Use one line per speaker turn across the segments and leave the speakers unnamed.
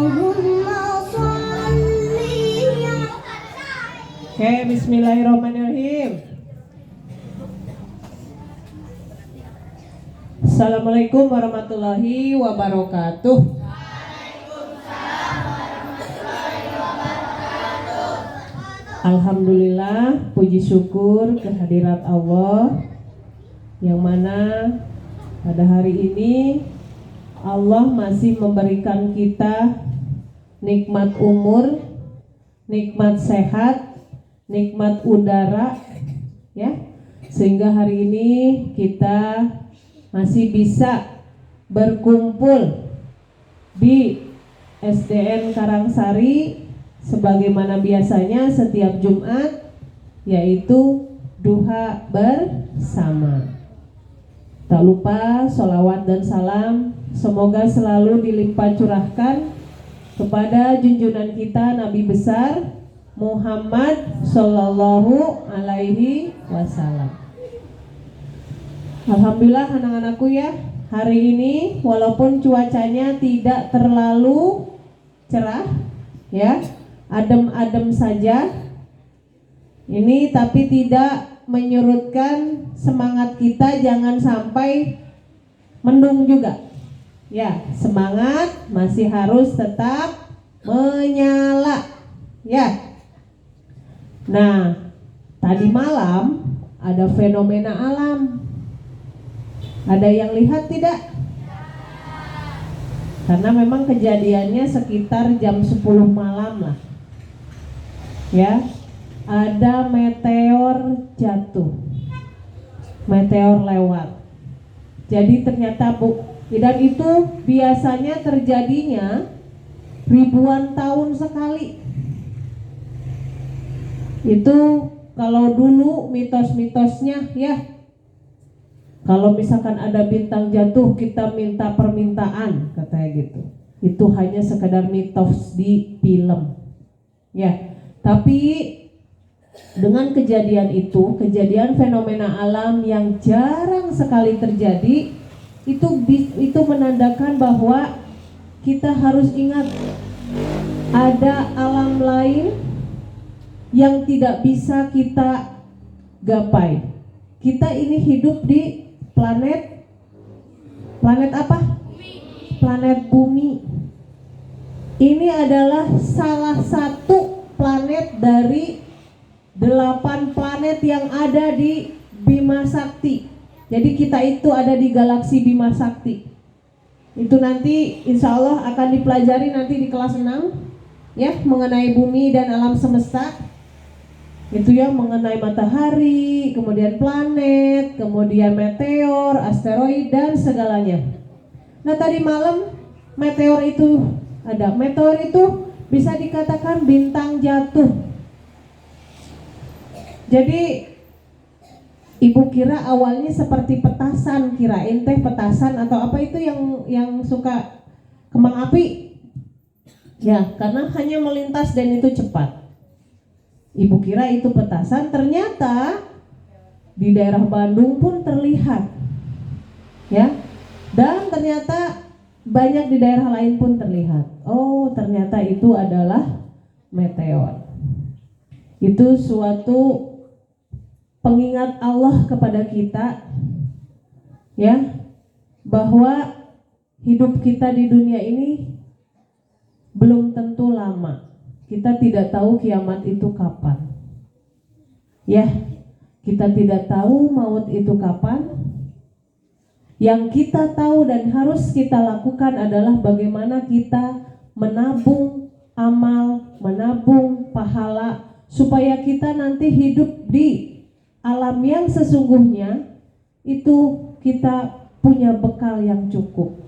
Oke, bismillahirrahmanirrahim. Assalamualaikum warahmatullahi wabarakatuh. Alhamdulillah, puji syukur kehadirat Allah yang mana pada hari ini Allah masih memberikan kita nikmat umur, nikmat sehat, nikmat udara, ya, sehingga hari ini kita masih bisa berkumpul di SDN Karangsari sebagaimana biasanya setiap Jumat, yaitu duha bersama. Tak lupa sholawat dan salam semoga selalu dilimpah curahkan kepada junjungan kita Nabi besar Muhammad Sallallahu Alaihi Wasallam. Alhamdulillah anak-anakku ya, hari ini walaupun cuacanya tidak terlalu cerah ya, adem-adem saja ini, tapi tidak menyurutkan semangat kita, jangan sampai mendung juga ya, semangat masih harus tetap menyala ya. Nah, tadi malam ada fenomena alam, ada yang lihat tidak? Karena memang kejadiannya sekitar jam 10 malam lah ya, ada meteor jatuh, meteor lewat. Jadi ternyata dan itu biasanya terjadinya ribuan tahun sekali. Itu kalau dulu mitos-mitosnya ya, kalau misalkan ada bintang jatuh kita minta permintaan katanya gitu. Itu hanya sekedar mitos di film ya. Tapi dengan kejadian itu, kejadian fenomena alam yang jarang sekali terjadi, itu menandakan bahwa kita harus ingat ada alam lain yang tidak bisa kita gapai. Kita ini hidup di planet apa? Planet bumi. Ini adalah salah satu planet dari 8 planet yang ada di Bima Sakti. Jadi kita itu ada di galaksi Bima Sakti. Itu nanti insya Allah akan dipelajari nanti di kelas 6 ya, mengenai bumi dan alam semesta. Itu ya, mengenai matahari, kemudian planet, kemudian meteor, asteroid dan segalanya. Nah, tadi malam meteor itu ada. Meteor itu bisa dikatakan bintang jatuh. Jadi ibu kira awalnya seperti petasan, kirain teh petasan atau apa itu yang suka kembang api. Ya, karena hanya melintas dan itu cepat. Ibu kira itu petasan, ternyata di daerah Bandung pun terlihat. Ya. Dan ternyata banyak di daerah lain pun terlihat. Oh, ternyata itu adalah meteor. Itu suatu pengingat Allah kepada kita ya, bahwa hidup kita di dunia ini belum tentu lama. Kita tidak tahu kiamat itu kapan. Ya, kita tidak tahu maut itu kapan. Yang kita tahu dan harus kita lakukan adalah bagaimana kita menabung amal, menabung pahala, supaya kita nanti hidup di alam yang sesungguhnya itu kita punya bekal yang cukup.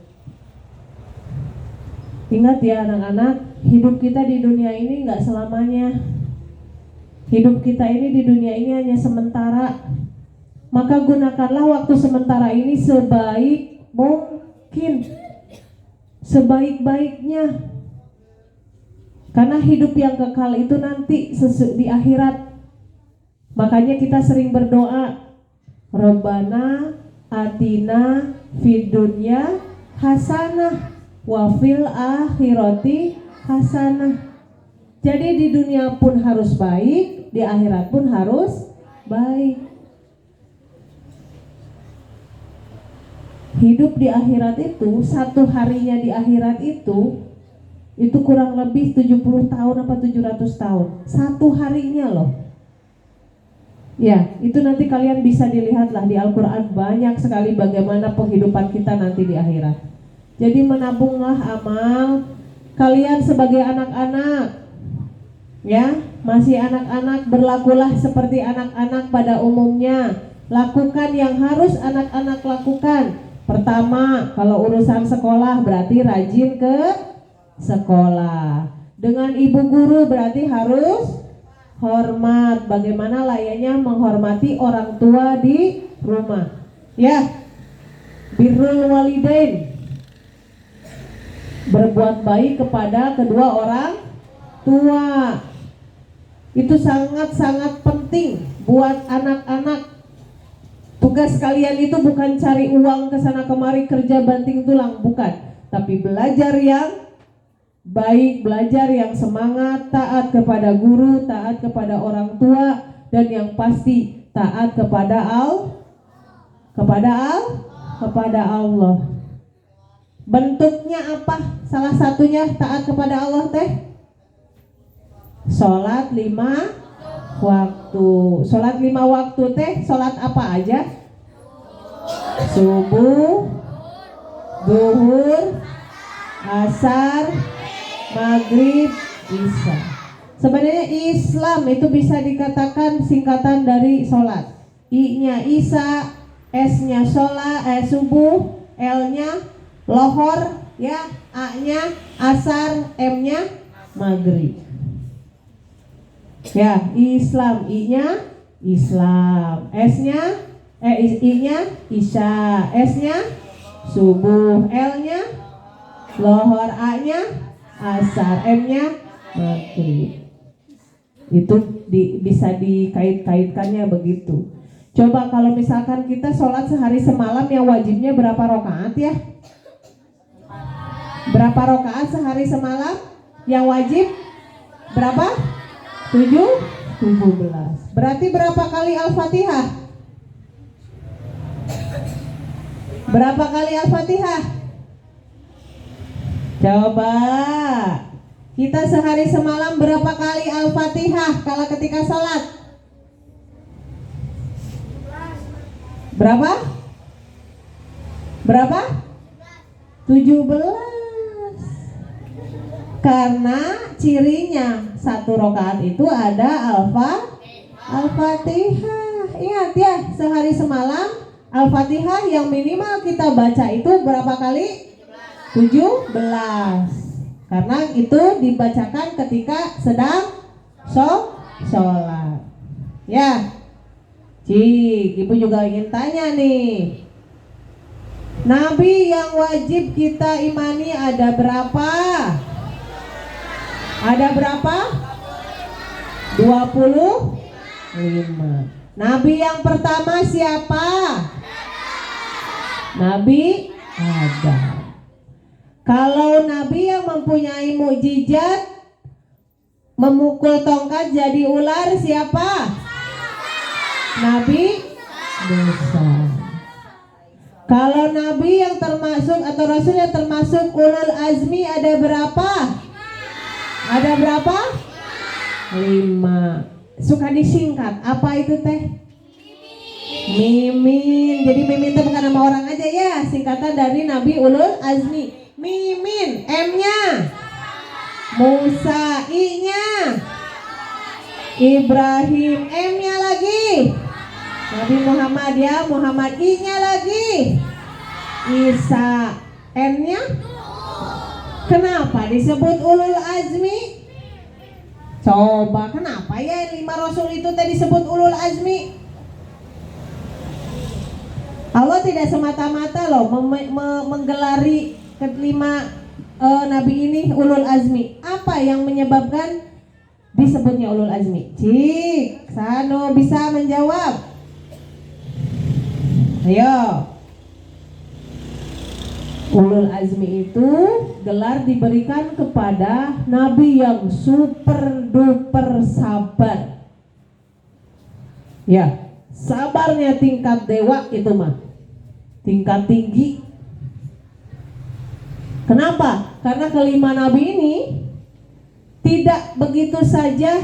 Ingat ya anak-anak, hidup kita di dunia ini gak selamanya. Hidup kita ini di dunia ini hanya sementara. Maka gunakanlah waktu sementara ini sebaik mungkin, sebaik-baiknya. Karena hidup yang kekal itu nanti di akhirat. Makanya kita sering berdoa, Rabbana atina fid dunya hasanah wa fil akhirati hasanah. Jadi di dunia pun harus baik, di akhirat pun harus baik. Hidup di akhirat itu, satu harinya di akhirat itu kurang lebih 70 tahun apa 700 tahun. Satu harinya loh. Ya, itu nanti kalian bisa dilihatlah di Al-Quran, banyak sekali bagaimana penghidupan kita nanti di akhirat. Jadi menabunglah amal kalian sebagai anak-anak. Ya, masih anak-anak, berlakulah seperti anak-anak pada umumnya. Lakukan yang harus anak-anak lakukan. Pertama, kalau urusan sekolah berarti rajin ke sekolah. Dengan ibu guru berarti harus hormat. Bagaimana layaknya menghormati orang tua di rumah. Ya, birrul walidain, berbuat baik kepada kedua orang tua. Itu sangat-sangat penting buat anak-anak. Tugas kalian itu bukan cari uang ke sana kemari kerja banting tulang, bukan. Tapi belajar yang baik, belajar yang semangat, taat kepada guru, taat kepada orang tua, dan yang pasti taat kepada Allah. Bentuknya apa? Salah satunya taat kepada Allah teh sholat 5 waktu. Sholat 5 waktu teh sholat apa aja? Subuh, duhur, asar, maghrib, isya. Sebenarnya Islam itu bisa dikatakan singkatan dari sholat. I-nya isya, S-nya sholat, subuh, L-nya lohor, ya, A-nya asar, M-nya maghrib. Ya, Islam, I-nya Islam, S-nya I-nya isya, S-nya subuh, L-nya lohor, A-nya asar, M-nya maghrib. Itu bisa dikait-kaitkannya begitu. Coba kalau misalkan kita sholat sehari semalam, yang wajibnya berapa rakaat ya? Berapa rakaat sehari semalam? Yang wajib berapa? 17. Berarti berapa kali Al-Fatihah? Berapa kali Al-Fatihah? Coba kita sehari semalam berapa kali Al-Fatihah kalau ketika sholat? Berapa? Berapa? 17. Karena cirinya satu rakaat itu ada Al-Fatihah. Ingat ya, sehari semalam Al-Fatihah yang minimal kita baca itu berapa kali? 17. Karena itu dibacakan ketika sedang sholat. Ya, Cik, ibu juga ingin tanya nih. Nabi yang wajib kita imani ada berapa? Ada berapa? 25. Nabi yang pertama siapa? Nabi Adam. Kalau Nabi yang mempunyai mukjizat memukul tongkat jadi ular siapa? Nabi Musa. Kalau Nabi yang termasuk atau Rasul yang termasuk ulul azmi ada berapa? Ada berapa? 5. Suka disingkat. Apa itu teh? Mimin. Jadi Mimin itu bukan nama orang aja ya. Singkatan dari Nabi ulul azmi. Mimin. M-nya Musa. I-nya Ibrahim. M-nya lagi Nabi Muhammad ya. Muhammad. I-nya lagi Isa. N-nya kenapa disebut ulul azmi? Coba kenapa ya 5 rasul itu tadi disebut ulul azmi? Allah tidak semata-mata loh menggelari kelima nabi ini ulul azmi. Apa yang menyebabkan disebutnya ulul azmi? Cik, Sano bisa menjawab? Ayo. Ulul azmi itu gelar diberikan kepada nabi yang super duper sabar. Ya, sabarnya tingkat dewa itu mah, tingkat tinggi. Kenapa? Karena kelima nabi ini tidak begitu saja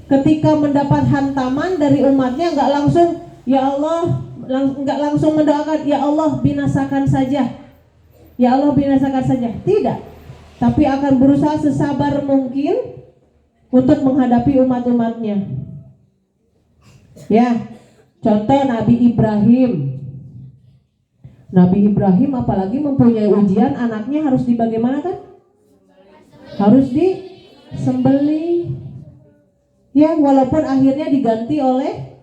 ketika mendapat hantaman dari umatnya nggak langsung ya Allah, nggak langsung mendoakan ya Allah binasakan saja, ya Allah binasakan saja, tidak, tapi akan berusaha sesabar mungkin untuk menghadapi umat-umatnya. Ya, contoh Nabi Ibrahim. Nabi Ibrahim apalagi mempunyai ujian, anaknya harus dibagaimanakan? Harus disembelih. Ya, walaupun akhirnya diganti oleh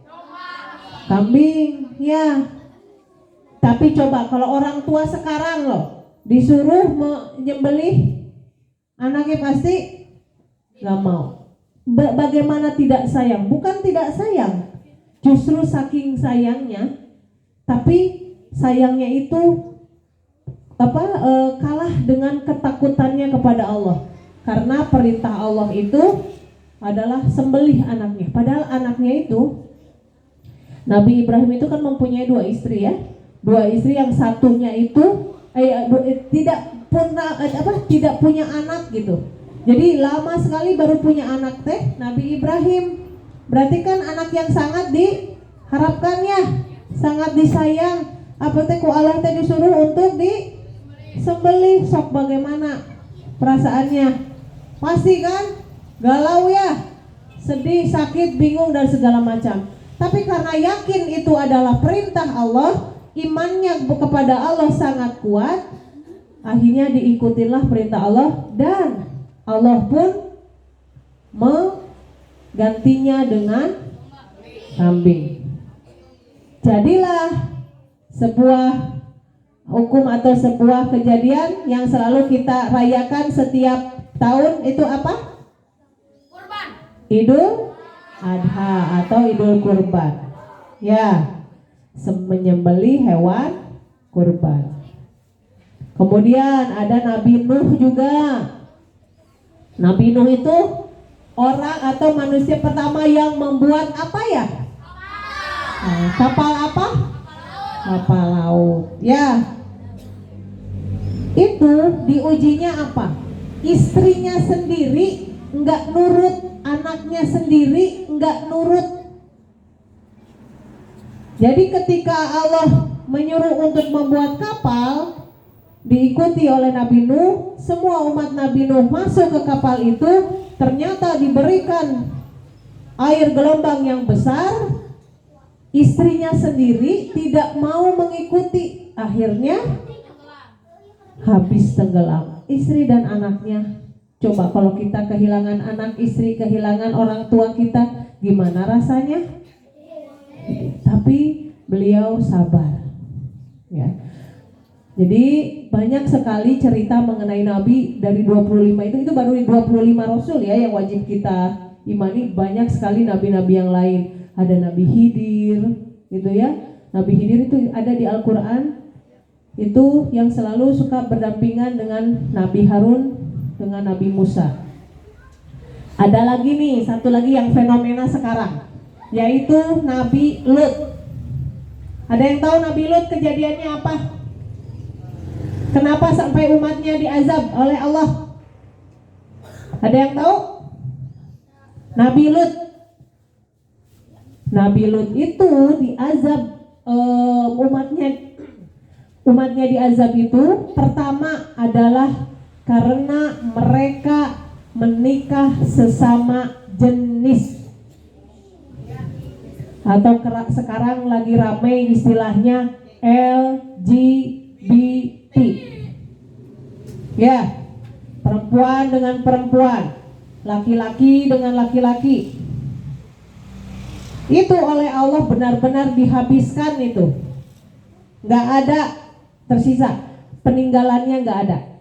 kambing, ya. Tapi coba kalau orang tua sekarang loh disuruh menyembelih anaknya pasti nggak mau. Bagaimana tidak sayang? Bukan tidak sayang, justru saking sayangnya. Tapi sayangnya itu kalah dengan ketakutannya kepada Allah. Karena perintah Allah itu adalah sembelih anaknya. Padahal anaknya itu, Nabi Ibrahim itu kan mempunyai 2 istri ya. 2 istri yang satunya itu tidak punya anak gitu. Jadi lama sekali baru punya anak teh Nabi Ibrahim. Berarti kan anak yang sangat diharapkan ya, sangat disayang. Apa teh ku Allah teh disuruh untuk disembelih, sok bagaimana perasaannya? Pasti kan galau ya, sedih, sakit, bingung dan segala macam. Tapi karena yakin itu adalah perintah Allah, imannya kepada Allah sangat kuat, akhirnya diikutilah perintah Allah dan Allah pun menggantinya dengan kambing. Jadilah sebuah hukum atau sebuah kejadian yang selalu kita rayakan setiap tahun, itu apa? Kurban. Idul Adha atau Idul Kurban. Ya, menyembelih hewan kurban. Kemudian ada Nabi Nuh juga. Nabi Nuh itu orang atau manusia pertama yang membuat apa ya? Kapal apa? Kapal laut. Ya. Itu diujinya apa? Istrinya sendiri enggak nurut, anaknya sendiri enggak nurut. Jadi ketika Allah menyuruh untuk membuat kapal, diikuti oleh Nabi Nuh, semua umat Nabi Nuh masuk ke kapal itu, ternyata diberikan air gelombang yang besar, istrinya sendiri tidak mau mengikuti, akhirnya habis tenggelam. Istri dan anaknya. Coba kalau kita kehilangan anak, istri, kehilangan orang tua kita, gimana rasanya? Tapi beliau sabar. Ya. Jadi banyak sekali cerita mengenai Nabi dari 25 itu baru 25 Rasul ya yang wajib kita imani. Banyak sekali nabi-nabi yang lain. Ada Nabi Khidir gitu ya. Nabi Khidir itu ada di Al-Quran. Itu yang selalu suka berdampingan dengan Nabi Harun, dengan Nabi Musa. Ada lagi nih, satu lagi yang fenomena sekarang, yaitu Nabi Lut. Ada yang tahu Nabi Lut kejadiannya apa? Kenapa sampai umatnya diazab oleh Allah? Ada yang tahu? Nabi Lut. Nabi Lut itu diazab, umatnya diazab itu pertama adalah karena mereka menikah sesama jenis, atau sekarang lagi ramai istilahnya LGBT. Ya, perempuan dengan perempuan, laki-laki dengan laki-laki. Itu oleh Allah benar-benar dihabiskan itu. Nggak ada tersisa, peninggalannya nggak ada.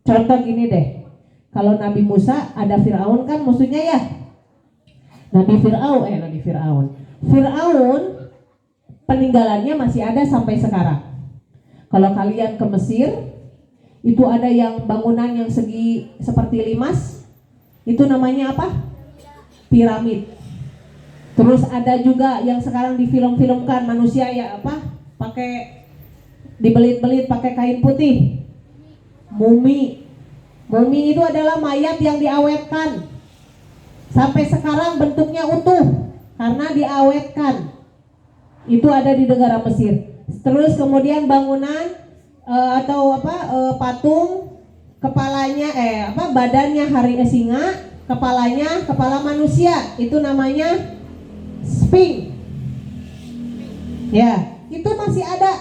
Contoh gini deh, kalau Nabi Musa ada Fir'aun kan maksudnya ya, Nabi Fir'aun peninggalannya masih ada sampai sekarang. Kalau kalian ke Mesir, itu ada yang bangunan yang segi seperti limas, itu namanya apa? Piramid. Terus ada juga yang sekarang difilm-filmkan manusia ya apa? Pakai dibelit-belit pakai kain putih. Mumi. Mumi itu adalah mayat yang diawetkan. Sampai sekarang bentuknya utuh karena diawetkan. Itu ada di negara Mesir. Terus kemudian bangunan patung kepalanya badannya singa, kepalanya kepala manusia, itu namanya Sphinx. Ya, itu masih ada.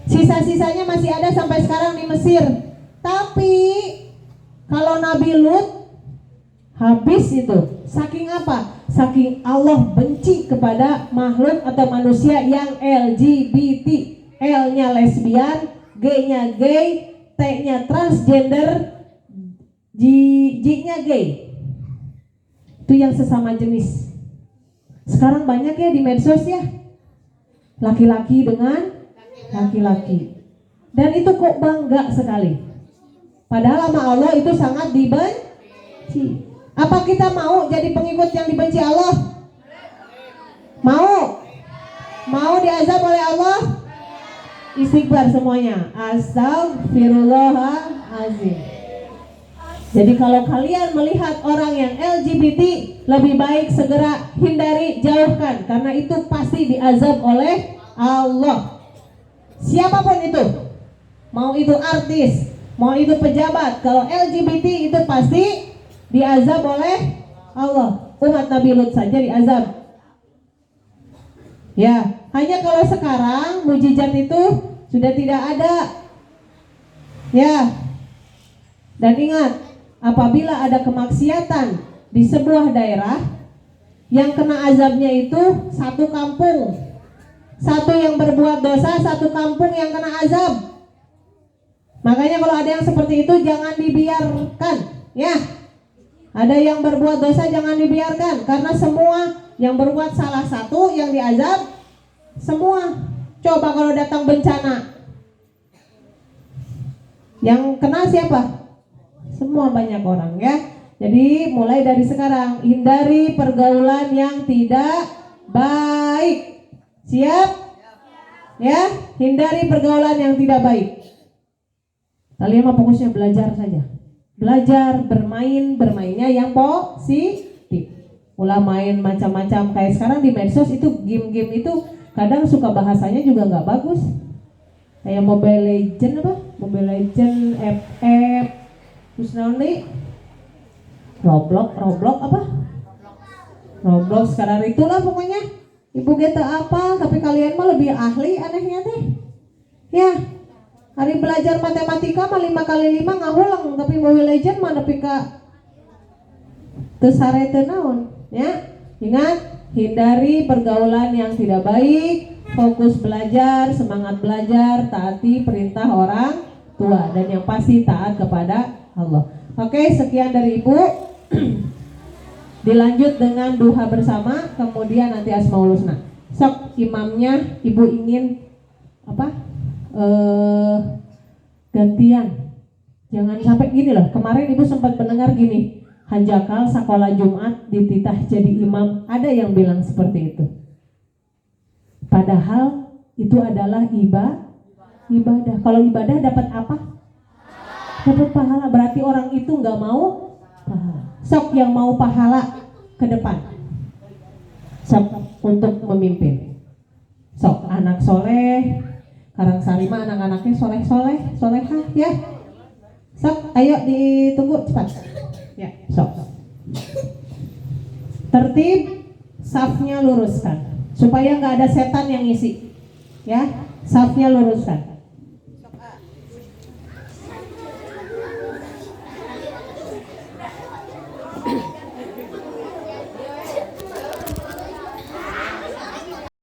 Sisa-sisanya masih ada sampai sekarang di Mesir. Tapi kalau Nabi Lut habis itu. Saking apa? Saking Allah benci kepada makhluk atau manusia yang LGBT. L-nya lesbian, G-nya gay, T-nya transgender, J-nya gay. Itu yang sesama jenis. Sekarang banyak ya di medsos ya. Laki-laki dengan laki-laki. Dan itu kok bangga sekali. Padahal sama Allah itu sangat dibenci. Apa kita mau jadi pengikut yang dibenci Allah? Mau? Mau diazab oleh Allah? Istighfar semuanya. Astagfirullahaladzim. Jadi kalau kalian melihat orang yang LGBT, lebih baik segera hindari, jauhkan, karena itu pasti diazab oleh Allah. Siapapun itu, mau itu artis, mau itu pejabat, kalau LGBT itu pasti diazab oleh Allah. Umat Nabi Lut saja diazab. Ya, hanya kalau sekarang mujizat itu sudah tidak ada. Ya. Dan ingat, apabila ada kemaksiatan di sebuah daerah, yang kena azabnya itu satu kampung. Satu yang berbuat dosa, satu kampung yang kena azab. Makanya kalau ada yang seperti itu jangan dibiarkan, ya. Ada yang berbuat dosa jangan dibiarkan, karena semua yang berbuat salah satu yang diazab semua. Coba kalau datang bencana, yang kena siapa? Semua, banyak orang, ya. Jadi mulai dari sekarang hindari pergaulan yang tidak baik. Siap? Ya, hindari pergaulan yang tidak baik. Kalian mah fokusnya belajar saja. Belajar, bermainnya yang positif. Mulai main macam-macam. Kayak sekarang di medsos itu game-game itu kadang suka bahasanya juga nggak bagus. Kayak Mobile Legend FF, terus nanti Roblox sekarang itulah pokoknya. Ibu kita apa? Tapi kalian mah lebih ahli anehnya teh. Ya. Hari belajar matematika mah 5 kali 5 ngahulang, tapi Mobile Legend mah nepi ka teu sare teu naon, ya. Ingat, hindari pergaulan yang tidak baik, fokus belajar, semangat belajar, taati perintah orang tua, dan yang pasti taat kepada Allah. Oke, sekian dari Ibu. Dilanjut dengan duha bersama, kemudian nanti Asmaul Husna. Sok imamnya Ibu ingin apa? Gantian. Jangan sampai gini loh. Kemarin Ibu sempat mendengar gini, hanjakal sekolah Jumat dititah jadi imam. Ada yang bilang seperti itu. Padahal itu adalah ibadah. Kalau ibadah dapat apa? Dapat pahala. Berarti orang itu nggak mau pahala. Sok yang mau pahala ke depan. Sok untuk memimpin. Sok anak soleh. Karangsari mah anak-anaknya solehah ya. Sok, ayo ditunggu cepat. Ya, sok. Tertib, safnya luruskan supaya nggak ada setan yang ngisi. Ya, safnya luruskan.